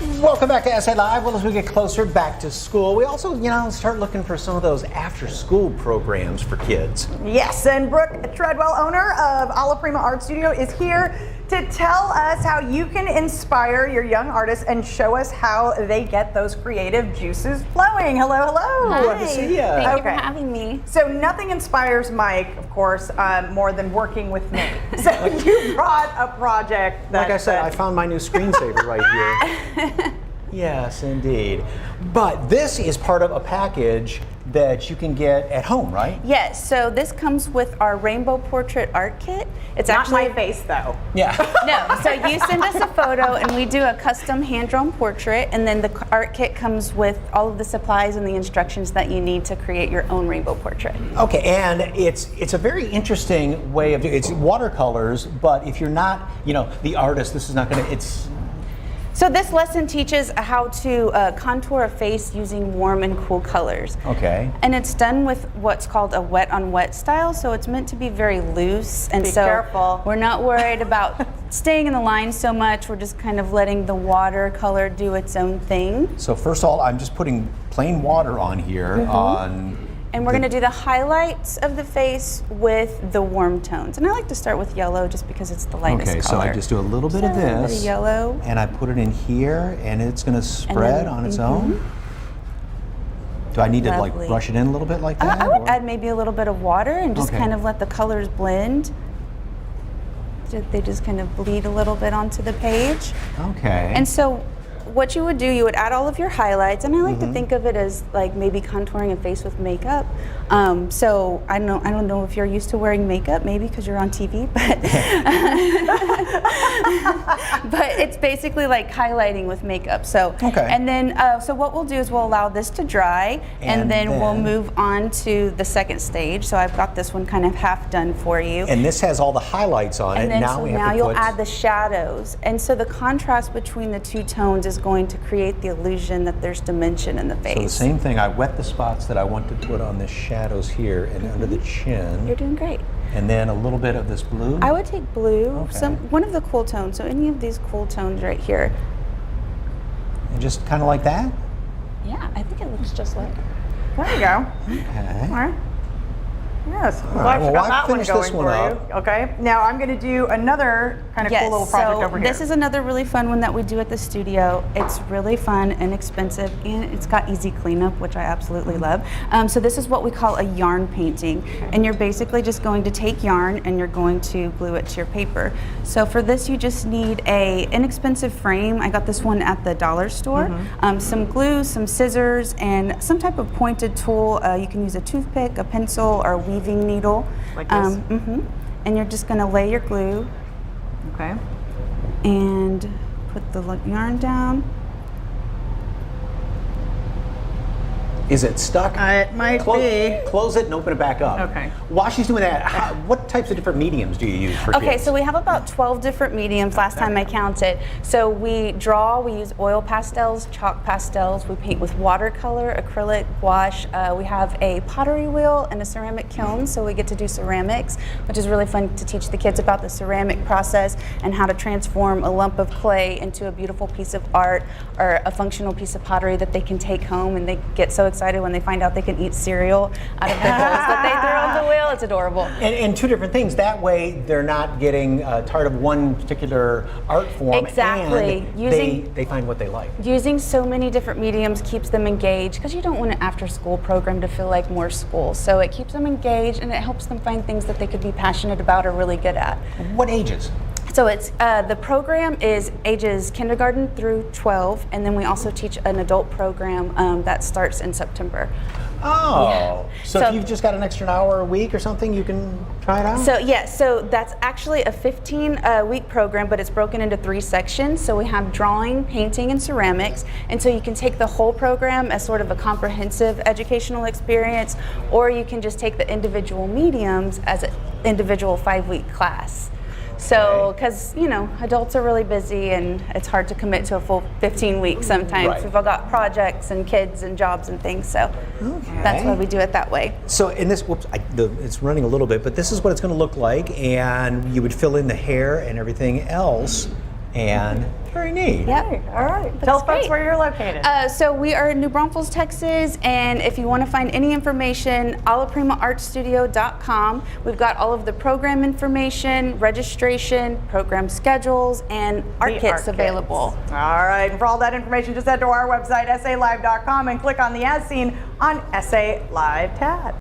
Welcome back to SA Live. Well, as we get closer back to school, we also, start looking for some of those after-school programs for kids. Yes, and Brooke Treadwell, owner of Alla Prima Art Studio, is here to tell us how you can inspire your young artists and show us how they get those creative juices flowing. Hello, hello. Hi. Good to see you. Thank you for having me. So nothing inspires Mike, of course, more than working with me. So you brought a project that... Like I said, I found my new screensaver right here. Yes, indeed. But this is part of a package that you can get at home, right? Yes, so this comes with our rainbow portrait art kit. It's Not actually my face, though. Yeah. No, so you send us a photo and we do a custom hand-drawn portrait, and then the art kit comes with all of the supplies and the instructions that you need to create your own rainbow portrait. Okay, and it's a very interesting way of doing it. It's watercolors, but if you're not, the artist, this is not going to, So this lesson teaches how to contour a face using warm and cool colors. Okay. And it's done with what's called a wet on wet style, so it's meant to be very loose. And Be so careful. We're not worried about staying in the line so much. We're just kind of letting the watercolor do its own thing. So first of all, I'm just putting plain water on here And we're going to do the highlights of the face with the warm tones. And I like to start with yellow just because it's the lightest Okay, color. so I just do a little bit of A little bit this. of yellow. And I put it in here, and it's going to spread on its own. Do I need to Lovely. brush it in a little bit like that? I would or- add maybe a little bit of water and just Okay. kind of let the colors blend. They just kind of bleed a little bit onto the page. Okay. And so what you would do, you would add all of your highlights, and I like to think of it as like maybe contouring a face with makeup. So I don't know if you're used to wearing makeup, maybe because you're on TV, but but it's basically like highlighting with makeup. So Okay. and then so what we'll do is we'll allow this to dry, and then we'll move on to the second stage. So I've got this one kind of half done for you. And this has all the highlights on it. And then Now so we have now to you'll put... add the shadows. And so the contrast between the two tones is going to create the illusion that there's dimension in the face. So the same thing, I wet the spots that I want to put on the shadows here and under the chin. You're doing great. And then a little bit of this blue. I would take blue, Okay. one of the cool tones. So any of these cool tones right here. And just kind of like that? Yeah, I think it looks just like. There you go. Okay. All right. Yes. All right, well, got I've that one finished going this one for up. you. Okay. Now I'm going to do another kind of cool little project over here. This is another really fun one that we do at the studio. It's really fun, inexpensive, and it's got easy cleanup, which I absolutely love. So this is what we call a yarn painting. And you're basically just going to take yarn and you're going to glue it to your paper. So for this, you just need a inexpensive frame. I got this one at the dollar store. Some glue, some scissors, and some type of pointed tool. You can use a toothpick, a pencil, or a weaving needle. Like this? And you're just going to lay your glue Okay. and put the yarn down. Is it stuck? It might be. Close it and open it back up. Okay. While she's doing that, what types of different mediums do you use for Okay, kids? so we have about 12 different mediums last time I counted. So we draw, we use oil pastels, chalk pastels, we paint with watercolor, acrylic, gouache. We have a pottery wheel and a ceramic kiln, so we get to do ceramics, which is really fun to teach the kids about the ceramic process and how to transform a lump of clay into a beautiful piece of art or a functional piece of pottery that they can take home, and they get so excited when they find out they can eat cereal out of the holes that they threw on the wheel. It's adorable. And two different things. That way, they're not getting tired of one particular art form. Exactly. And they find what they like. Using so many different mediums keeps them engaged, because you don't want an after-school program to feel like more school. So it keeps them engaged, and it helps them find things that they could be passionate about or really good at. What ages? So it's the program is ages kindergarten through 12, and then we also teach an adult program that starts in September. Oh, Yeah. so if you've just got an extra hour a week or something, you can try it out? So yes, so that's actually a 15-week program, but it's broken into 3 sections. So we have drawing, painting, and ceramics. And so you can take the whole program as sort of a comprehensive educational experience, or you can just take the individual mediums as an individual 5-week class. So, because, adults are really busy and it's hard to commit to a full 15 weeks sometimes. Right. We've all got projects and kids and jobs and things, so that's why we do it that way. So in this, it's running a little bit, but this is what it's going to look like, and you would fill in the hair and everything else And very neat. Yep. All right. Tell folks great. where you're located. So we are in New Braunfels, Texas, and if you want to find any information, allaprimaartstudio.com. We've got all of the program information, registration, program schedules, and art The kits available. All right. And for all that information, just head to our website, salive.com, and click on the As Seen on SA Live tab.